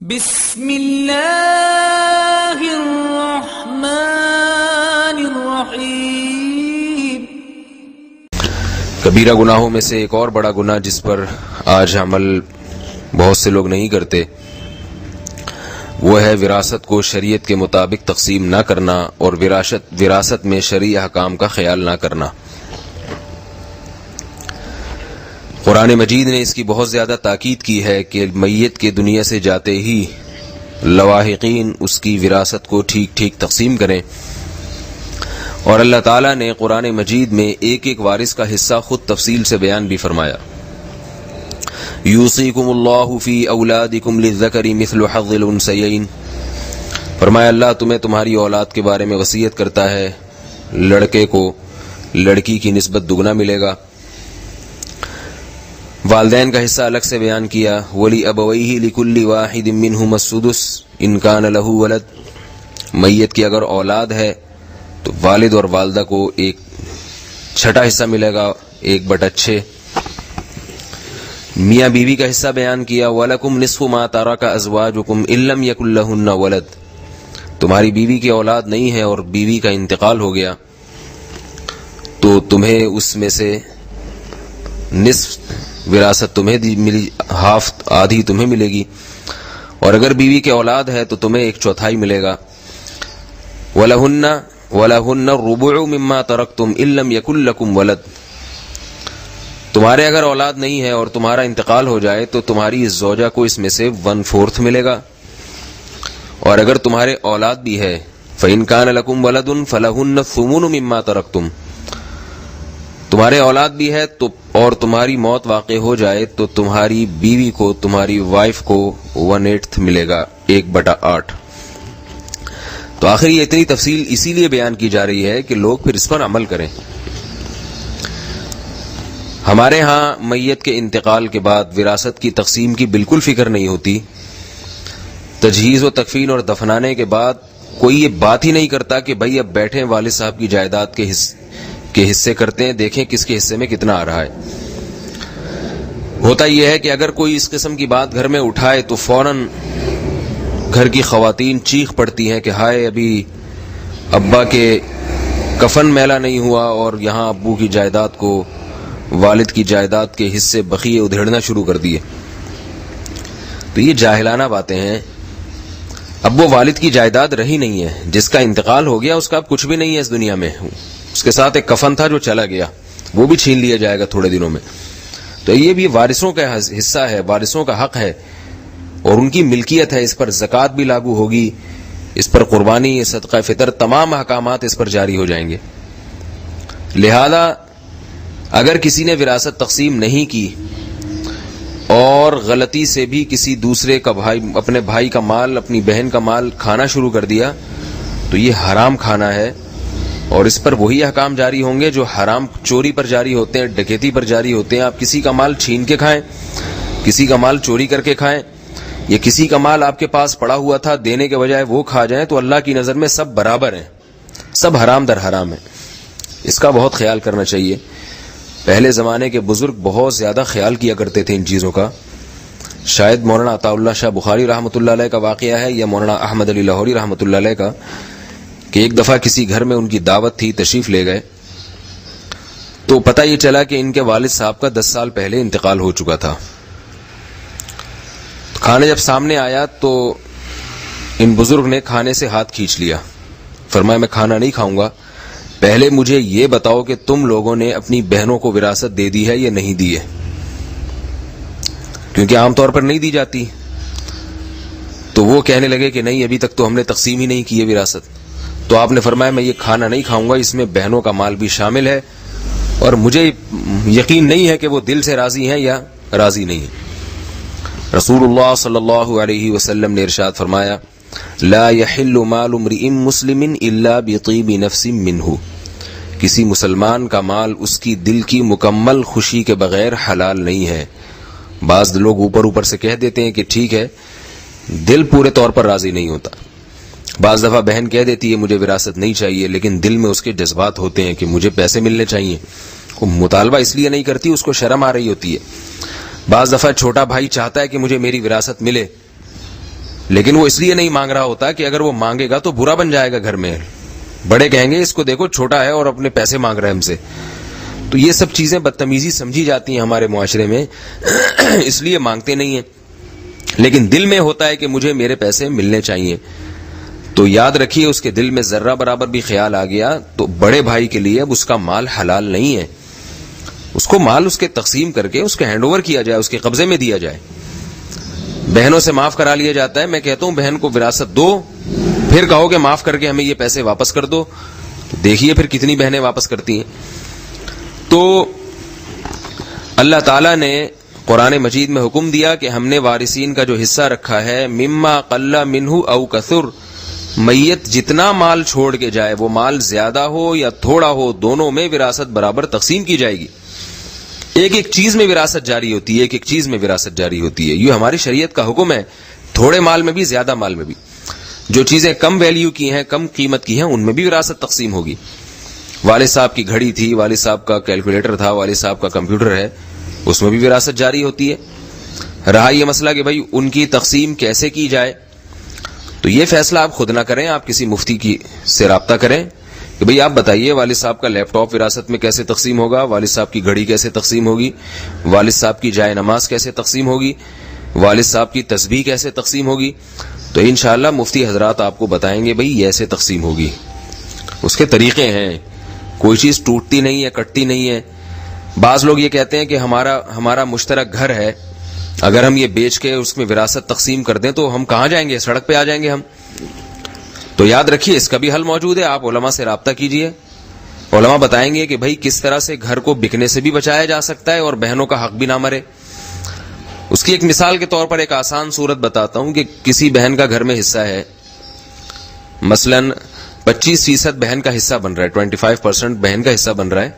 بسم اللہ الرحمن الرحیم۔ کبیرہ گناہوں میں سے ایک اور بڑا گناہ جس پر آج عمل بہت سے لوگ نہیں کرتے وہ ہے وراثت کو شریعت کے مطابق تقسیم نہ کرنا اور وراثت میں شرعی احکام کا خیال نہ کرنا۔ قرآن مجید نے اس کی بہت زیادہ تاکید کی ہے کہ میت کے دنیا سے جاتے ہی لواحقین اس کی وراثت کو ٹھیک ٹھیک تقسیم کریں، اور اللہ تعالیٰ نے قرآن مجید میں ایک ایک وارث کا حصہ خود تفصیل سے بیان بھی فرمایا۔ یوصیکم اللہ فی اولادکم للذکر مثل حظ الانثیین، فرمایا اللہ تمہیں تمہاری اولاد کے بارے میں وصیت کرتا ہے، لڑکے کو لڑکی کی نسبت دگنا ملے گا۔ والدین کا حصہ الگ سے بیان کیا، وَلِأَبَوَيْهِ لِكُلِّ وَاحِدٍ مِّنْهُمَا السُّدُسُ إِنْ كَانَ لَهُ وَلَدٌ، میت کی اگر اولاد ہے تو والد اور والدہ کو ایک چھٹا حصہ ملے گا، 1/6۔ میاں بیوی کا حصہ بیان کیا، وَلَكُمْ نِصْفُ مَا تَرَكَ أَزْوَاجُكُمْ إِن لَّمْ يَكُن لَّهُنَّ وَلَدٌ، تمہاری بیوی کی اولاد نہیں ہے اور بیوی کا انتقال ہو گیا تو تمہیں اس میں سے نصف وراثت تمہیں ملی، ہاف آدھی تمہیں ملے گی، اور اگر بیوی کے اولاد ہے تو تمہیں 1/4 ملے گا۔ وَلَهُنَّ الرُّبُعُ مِمَّا تَرَكْتُمْ إِن لَّمْ يَكُن لَّكُمْ وَلَدٌ، تمہارے اگر اولاد نہیں ہے اور تمہارا انتقال ہو جائے تو تمہاری اس زوجہ کو اس میں سے 1/4 ملے گا، اور اگر تمہارے اولاد بھی ہے فَإِن كَانَ لَكُمْ وَلَدٌ فَلَهُنَّ الثُّمُنُ مِمَّا تَرَكْتُمْ، تمہارے اولاد بھی ہے تو اور تمہاری موت واقع ہو جائے تو تمہاری بیوی کو، تمہاری وائف کو 1/8 ملے گا، 1/8۔ تو آخر یہ اتنی تفصیل اسی لیے بیان کی جا رہی ہے کہ لوگ پھر اس پر عمل کریں۔ ہمارے ہاں میت کے انتقال کے بعد وراثت کی تقسیم کی بالکل فکر نہیں ہوتی۔ تجہیز و تکفین اور دفنانے کے بعد کوئی یہ بات ہی نہیں کرتا کہ بھائی اب بیٹھیں والد صاحب کی جائیداد کے حصے کرتے ہیں، دیکھیں کس کے حصے میں کتنا آ رہا ہے۔ ہوتا یہ ہے کہ اگر کوئی اس قسم کی بات گھر میں اٹھائے تو فوراً گھر کی خواتین چیخ پڑتی ہیں کہ ہائے ابھی ابا کے کفن میلہ نہیں ہوا اور یہاں ابو کی جائیداد کو، والد کی جائیداد کے حصے بقیے ادھیڑنا شروع کر دیے۔ تو یہ جاہلانہ باتیں ہیں۔ اب وہ والد کی جائیداد رہی نہیں ہے، جس کا انتقال ہو گیا اس کا اب کچھ بھی نہیں ہے اس دنیا میں، اس کے ساتھ ایک کفن تھا جو چلا گیا، وہ بھی چھین لیا جائے گا تھوڑے دنوں میں۔ تو یہ بھی وارثوں کا حصہ ہے، وارثوں کا حق ہے اور ان کی ملکیت ہے، اس پر زکوٰۃ بھی لاگو ہوگی، اس پر قربانی، صدقہ فطر، تمام احکامات اس پر جاری ہو جائیں گے۔ لہذا اگر کسی نے وراثت تقسیم نہیں کی اور غلطی سے بھی کسی دوسرے کا اپنے بھائی کا مال، اپنی بہن کا مال کھانا شروع کر دیا تو یہ حرام کھانا ہے، اور اس پر وہی احکام جاری ہوں گے جو حرام چوری پر جاری ہوتے ہیں، ڈکیتی پر جاری ہوتے ہیں۔ آپ کسی کا مال چھین کے کھائیں، کسی کا مال چوری کر کے کھائیں، یا کسی کا مال آپ کے پاس پڑا ہوا تھا دینے کے بجائے وہ کھا جائیں، تو اللہ کی نظر میں سب برابر ہیں، سب حرام در حرام ہیں۔ اس کا بہت خیال کرنا چاہیے۔ پہلے زمانے کے بزرگ بہت زیادہ خیال کیا کرتے تھے ان چیزوں کا۔ شاید مولانا عطا اللہ شاہ بخاری رحمۃ اللہ علیہ کا واقعہ ہے یا مولانا احمد علی لاہوری رحمۃ اللہ علیہ کا، کہ ایک دفعہ کسی گھر میں ان کی دعوت تھی، تشریف لے گئے تو پتہ یہ چلا کہ ان کے والد صاحب کا 10 سال پہلے انتقال ہو چکا تھا۔ کھانا جب سامنے آیا تو ان بزرگ نے کھانے سے ہاتھ کھینچ لیا، فرمایا میں کھانا نہیں کھاؤں گا، پہلے مجھے یہ بتاؤ کہ تم لوگوں نے اپنی بہنوں کو وراثت دے دی ہے یا نہیں دی ہے، کیونکہ عام طور پر نہیں دی جاتی۔ تو وہ کہنے لگے کہ نہیں ابھی تک تو ہم نے تقسیم ہی نہیں کی ہے وراثت۔ تو آپ نے فرمایا میں یہ کھانا نہیں کھاؤں گا، اس میں بہنوں کا مال بھی شامل ہے، اور مجھے یقین نہیں ہے کہ وہ دل سے راضی ہیں یا راضی نہیں ہیں۔ رسول اللہ صلی اللہ علیہ وسلم نے ارشاد فرمایا لا يحل مال امرئ مسلم الا بطیب نفس منہ، کسی مسلمان کا مال اس کی دل کی مکمل خوشی کے بغیر حلال نہیں ہے۔ بعض لوگ اوپر سے کہہ دیتے ہیں کہ ٹھیک ہے، دل پورے طور پر راضی نہیں ہوتا۔ بعض دفعہ بہن کہہ دیتی ہے مجھے وراثت نہیں چاہیے، لیکن دل میں اس کے جذبات ہوتے ہیں کہ مجھے پیسے ملنے چاہیے، وہ مطالبہ اس لیے نہیں کرتی، اس کو شرم آ رہی ہوتی ہے۔ بعض دفعہ چھوٹا بھائی چاہتا ہے کہ مجھے میری وراثت ملے، لیکن وہ اس لیے نہیں مانگ رہا ہوتا کہ اگر وہ مانگے گا تو برا بن جائے گا گھر میں. بڑے کہیں گے اس کو دیکھو چھوٹا ہے اور اپنے پیسے مانگ رہا ہے ہم سے. تو یہ سب چیزیں بدتمیزی سمجھی جاتی ہیں ہمارے معاشرے میں, اس لیے مانگتے نہیں ہیں. لیکن دل میں ہوتا ہے کہ مجھے میرے پیسے ملنے چاہیے. تو یاد رکھیے اس کے دل میں ذرہ برابر بھی خیال آ گیا تو بڑے بھائی کے لیے اب اس کا مال حلال نہیں ہے. اس کو مال اس کے تقسیم کر کے اس کے ہینڈ اوور کیا جائے, اس کے قبضے میں دیا جائے. بہنوں سے معاف کرا لیا جاتا ہے. میں کہتا ہوں بہن کو وراثت دو, پھر کہو کہ معاف کر کے ہمیں یہ پیسے واپس کر دو. دیکھیے پھر کتنی بہنیں واپس کرتی ہیں. تو اللہ تعالیٰ نے قرآن مجید میں حکم دیا کہ ہم نے وارثین کا جو حصہ رکھا ہے مما قل منہ او کثر, میت جتنا مال چھوڑ کے جائے وہ مال زیادہ ہو یا تھوڑا ہو, دونوں میں وراثت برابر تقسیم کی جائے گی. ایک ایک چیز میں وراثت جاری ہوتی ہے, ایک ایک چیز میں وراثت جاری ہوتی ہے. یہ ہماری شریعت کا حکم ہے, تھوڑے مال میں بھی زیادہ مال میں بھی. جو چیزیں کم ویلیو کی ہیں, کم قیمت کی ہیں, ان میں بھی وراثت تقسیم ہوگی. والد صاحب کی گھڑی تھی, والد صاحب کا کیلکولیٹر تھا, والد صاحب کا کمپیوٹر ہے, اس میں بھی وراثت جاری ہوتی ہے. رہا یہ مسئلہ کہ بھائی ان کی تقسیم کیسے کی جائے, تو یہ فیصلہ آپ خود نہ کریں, آپ کسی مفتی کی سے رابطہ کریں کہ بھئی آپ بتائیے والد صاحب کا لیپ ٹاپ وراثت میں کیسے تقسیم ہوگا, والد صاحب کی گھڑی کیسے تقسیم ہوگی, والد صاحب کی جائے نماز کیسے تقسیم ہوگی, والد صاحب کی تسبیح کیسے تقسیم ہوگی. تو انشاءاللہ مفتی حضرات آپ کو بتائیں گے بھئی ایسے تقسیم ہوگی. اس کے طریقے ہیں, کوئی چیز ٹوٹتی نہیں ہے, کٹتی نہیں ہے. بعض لوگ یہ کہتے ہیں کہ ہمارا مشترک گھر ہے, اگر ہم یہ بیچ کے اس میں وراثت تقسیم کر دیں تو ہم کہاں جائیں گے, سڑک پہ آ جائیں گے ہم. تو یاد رکھیے اس کا بھی حل موجود ہے. آپ علماء سے رابطہ کیجئے, علماء بتائیں گے کہ بھئی کس طرح سے گھر کو بکنے سے بھی بچایا جا سکتا ہے اور بہنوں کا حق بھی نہ مرے. اس کی ایک مثال کے طور پر ایک آسان صورت بتاتا ہوں کہ کسی بہن کا گھر میں حصہ ہے, مثلا 25% بہن کا حصہ بن رہا ہے, 25% بہن کا حصہ بن رہا ہے.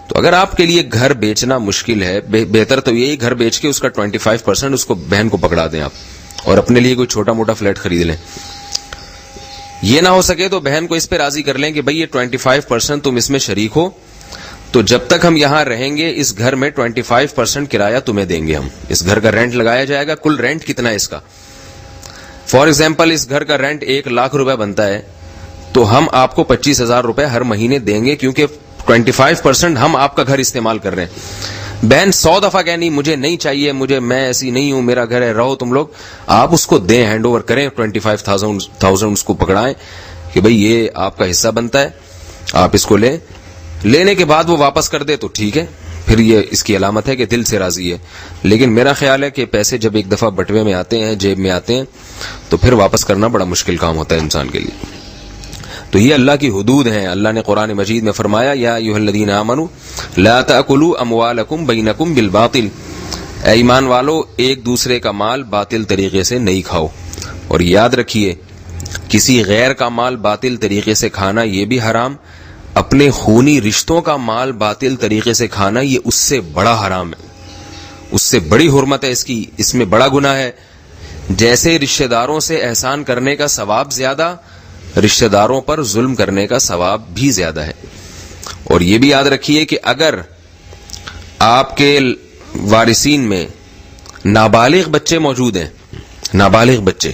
تو اگر آپ کے لیے گھر بیچنا مشکل ہے, بہتر تو یہی گھر بیچ کے اس کا 25% اس کو بہن کو پکڑا دیں آپ, اور اپنے لیے کوئی چھوٹا موٹا فلیٹ خرید لیں. یہ نہ ہو سکے تو بہن کو اس پہ راضی کر لیں کہ بھئی یہ 25% تم اس میں شریک ہو, تو جب تک ہم یہاں رہیں گے اس گھر میں 25% کرایہ تمہیں دیں گے ہم. اس گھر کا رینٹ لگایا جائے گا. کل رینٹ کتنا ہے اس کا, فار ایگزامپل اس گھر کا رینٹ 1,00,000 روپے بنتا ہے, تو ہم آپ کو 25,000 روپے ہر مہینے دیں گے, کیونکہ 25% ہم آپ کا گھر استعمال کر رہے ہیں. بہن 100 دفعہ کہ نہیں مجھے نہیں چاہیے, میں ایسی نہیں ہوں, میرا گھر ہے, رہو تم لوگ, آپ اس کو دیں, ہینڈ اوور کریں, 25,000 اس کو پکڑائیں کہ بھئی یہ آپ کا حصہ بنتا ہے, آپ اس کو لیں. لینے کے بعد وہ واپس کر دے تو ٹھیک ہے, پھر یہ اس کی علامت ہے کہ دل سے راضی ہے. لیکن میرا خیال ہے کہ پیسے جب ایک دفعہ بٹوے میں آتے ہیں, جیب میں آتے ہیں, تو پھر واپس کرنا بڑا مشکل کام ہوتا ہے انسان کے لیے. تو یہ اللہ کی حدود ہیں. اللہ نے قرآن مجید میں فرمایا یا ایھا الذین آمنوا لا تأکلوا اموالکم بینکم بالباطل, اے ایمان والو ایک دوسرے کا مال باطل طریقے سے نہیں کھاؤ. اور یاد رکھیے کسی غیر کا مال باطل طریقے سے کھانا یہ بھی حرام, اپنے خونی رشتوں کا مال باطل طریقے سے کھانا یہ اس سے بڑا حرام ہے, اس سے بڑی حرمت ہے اس کی, اس میں بڑا گناہ ہے. جیسے رشتہ داروں سے احسان کرنے کا ثواب زیادہ, رشتہ داروں پر ظلم کرنے کا ثواب بھی زیادہ ہے. اور یہ بھی یاد رکھیے کہ اگر آپ کے وارثین میں نابالغ بچے موجود ہیں, نابالغ بچے,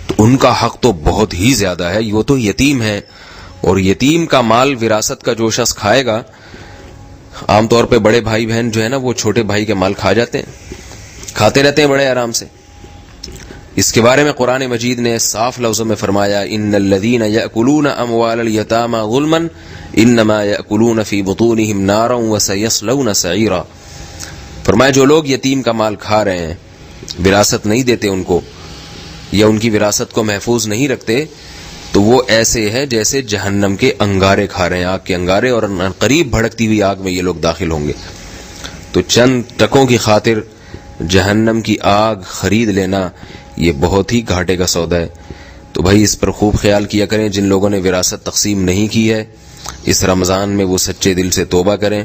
تو ان کا حق تو بہت ہی زیادہ ہے. وہ تو یتیم ہے, اور یتیم کا مال وراثت کا جو شخص کھائے گا, عام طور پہ بڑے بھائی بہن جو ہے نا وہ چھوٹے بھائی کے مال کھا جاتے ہیں, کھاتے رہتے ہیں بڑے آرام سے. اس کے بارے میں قرآن مجید نے صاف لفظوں میں فرمایا ان الذین یأکلون اموال الیتامی ظلما انما یأکلون فی بطونہم نارا وسیصلون سعیرا. فرمایا جو لوگ یتیم کا مال کھا رہے ہیں, وراثت نہیں دیتے ان کو, یا ان کی وراثت کو محفوظ نہیں رکھتے, تو وہ ایسے ہے جیسے جہنم کے انگارے کھا رہے ہیں, آگ کے انگارے, اور قریب بھڑکتی ہوئی آگ میں یہ لوگ داخل ہوں گے. تو چند ٹکوں کی خاطر جہنم کی آگ خرید لینا یہ بہت ہی گھاٹے کا سودا ہے. تو بھائی اس پر خوب خیال کیا کریں. جن لوگوں نے وراثت تقسیم نہیں کی ہے اس رمضان میں وہ سچے دل سے توبہ کریں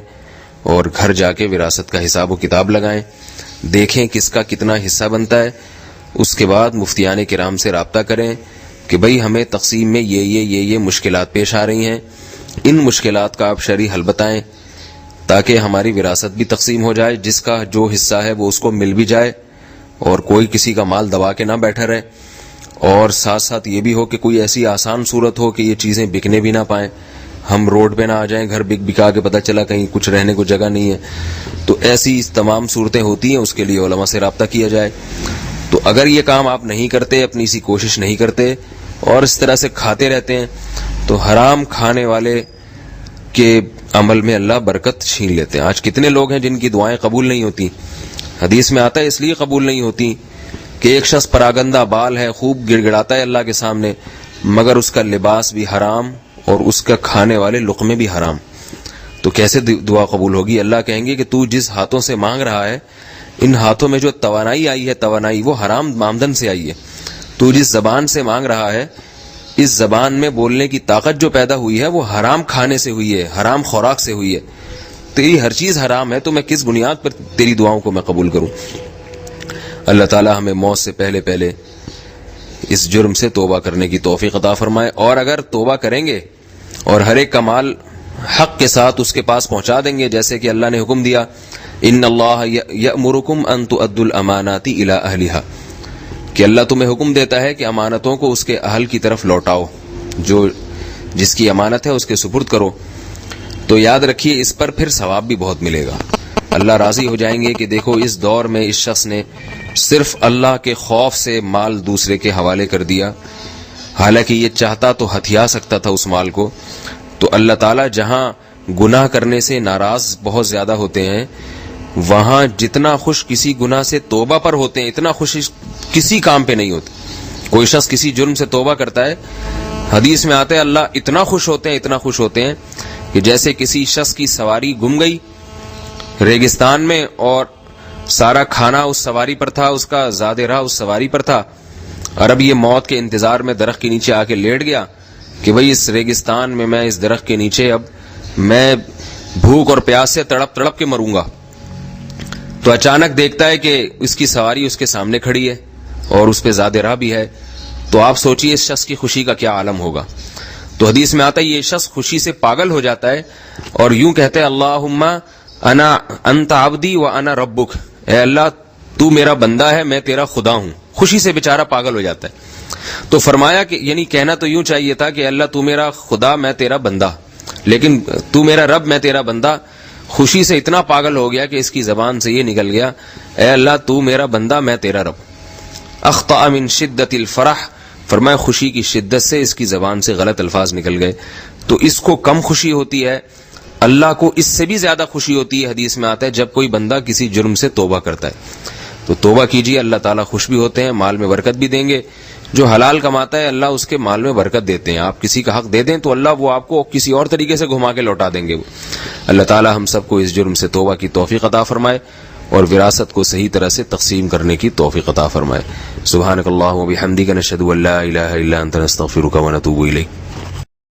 اور گھر جا کے وراثت کا حساب و کتاب لگائیں, دیکھیں کس کا کتنا حصہ بنتا ہے. اس کے بعد مفتیان کرام سے رابطہ کریں کہ بھئی ہمیں تقسیم میں یہ مشکلات پیش آ رہی ہیں, ان مشکلات کا آپ شرعی حل بتائیں تاکہ ہماری وراثت بھی تقسیم ہو جائے, جس کا جو حصہ ہے وہ اس کو مل بھی جائے, اور کوئی کسی کا مال دبا کے نہ بیٹھا رہے، اور ساتھ ساتھ یہ بھی ہو کہ کوئی ایسی آسان صورت ہو کہ یہ چیزیں بکنے بھی نہ پائیں، ہم روڈ پہ نہ آ جائیں گھر بکا کے پتہ چلا کہیں کچھ رہنے کو جگہ نہیں ہے. تو ایسی تمام صورتیں ہوتی ہیں، اس کے لیے علماء سے رابطہ کیا جائے. تو اگر یہ کام آپ نہیں کرتے، اپنی سی کوشش نہیں کرتے اور اس طرح سے کھاتے رہتے ہیں، تو حرام کھانے والے کے عمل میں اللہ برکت چھین لیتے ہیں. آج کتنے لوگ ہیں جن کی دعائیں قبول نہیں ہوتی؟ حدیث میں آتا ہے اس لیے قبول نہیں ہوتی کہ ایک شخص پراگندہ بال ہے، خوب گڑ گڑاتا ہے اللہ کے سامنے، مگر اس کا لباس بھی حرام اور اس کا کھانے والے لقمے بھی حرام. تو کیسے دعا قبول ہوگی؟ اللہ کہیں گے کہ تو جس ہاتھوں سے مانگ رہا ہے، ان ہاتھوں میں جو توانائی آئی ہے، توانائی وہ حرام آمدن سے آئی ہے. تو جس زبان سے مانگ رہا ہے، اس زبان میں بولنے کی طاقت جو پیدا ہوئی ہے وہ حرام کھانے سے ہوئی ہے، حرام خوراک سے ہوئی ہے. تیری ہر چیز حرام ہے، تو میں کس بنیاد پر تیری دعاؤں کو میں قبول کروں؟ اللہ تعالی ہمیں موت سے پہلے پہلے اس جرم سے توبہ کرنے کی توفیق عطا فرمائے. اور اگر توبہ کریں گے اور ہر ایک کا مال حق کے ساتھ اس کے پاس پہنچا دیں گے، جیسے کہ اللہ نے حکم دیا، ان اللہ یأمرکم ان تؤدوا الامانات الی اہلھا، کہ اللہ تمہیں حکم دیتا ہے کہ امانتوں کو اس کے اہل کی طرف لوٹاؤ، جو جس کی امانت ہے اس کے سپرد کرو. تو یاد رکھیے اس پر پھر ثواب بھی بہت ملے گا. اللہ راضی ہو جائیں گے کہ دیکھو اس دور میں اس شخص نے صرف اللہ کے خوف سے مال دوسرے کے حوالے کر دیا، حالانکہ یہ چاہتا تو ہتھیا سکتا تھا اس مال کو. تو اللہ تعالیٰ جہاں گناہ کرنے سے ناراض بہت زیادہ ہوتے ہیں، وہاں جتنا خوش کسی گناہ سے توبہ پر ہوتے ہیں، اتنا خوش کسی کام پہ نہیں ہوتے. کوئی شخص کسی جرم سے توبہ کرتا ہے، حدیث میں آتا ہے اللہ اتنا خوش ہوتے ہیں، اتنا خوش ہوتے ہیں کہ جیسے کسی شخص کی سواری گم گئی ریگستان میں اور سارا کھانا اس سواری پر تھا، اس کا زاد راہ اس سواری پر تھا، اور اب یہ موت کے انتظار میں درخت کے نیچے آ کے لیٹ گیا کہ بھئی اس ریگستان میں میں اس درخت کے نیچے اب میں بھوک اور پیاس سے تڑپ تڑپ کے مروں گا. تو اچانک دیکھتا ہے کہ اس کی سواری اس کے سامنے کھڑی ہے اور اس پہ زاد راہ بھی ہے. تو آپ سوچئے اس شخص کی خوشی کا کیا عالم ہوگا. تو حدیث میں آتا ہے یہ شخص خوشی سے پاگل ہو جاتا ہے اور یوں کہتے ہیں اللہم انت عبدی و انا ربک، اے اللہ تو میرا بندہ ہے، میں تیرا خدا ہوں. خوشی سے بیچارہ پاگل ہو جاتا ہے. تو فرمایا کہ یعنی کہنا تو یوں چاہیے تھا کہ اللہ تو میرا خدا، میں تیرا بندہ، لیکن تو میرا رب، میں تیرا بندہ. خوشی سے اتنا پاگل ہو گیا کہ اس کی زبان سے یہ نکل گیا اے اللہ تو میرا بندہ، میں تیرا رب. اخطأ من شدت الفرح، فرمایا خوشی کی شدت سے اس کی زبان سے غلط الفاظ نکل گئے. تو اس کو کم خوشی ہوتی ہے، اللہ کو اس سے بھی زیادہ خوشی ہوتی ہے. حدیث میں آتا ہے جب کوئی بندہ کسی جرم سے توبہ کرتا ہے. تو توبہ کیجیے، اللہ تعالیٰ خوش بھی ہوتے ہیں، مال میں برکت بھی دیں گے. جو حلال کماتا ہے اللہ اس کے مال میں برکت دیتے ہیں. آپ کسی کا حق دے دیں تو اللہ وہ آپ کو کسی اور طریقے سے گھما کے لوٹا دیں گے. اللہ تعالیٰ ہم سب کو اس جرم سے توبہ کی توفیق عطا فرمائے اور وراثت کو صحیح طرح سے تقسیم کرنے کی توفیق عطا فرمائے. سبحانک اللہم و بحمدک، نشہد ان لا الہ الا انت، نستغفرک و نتوب الیک.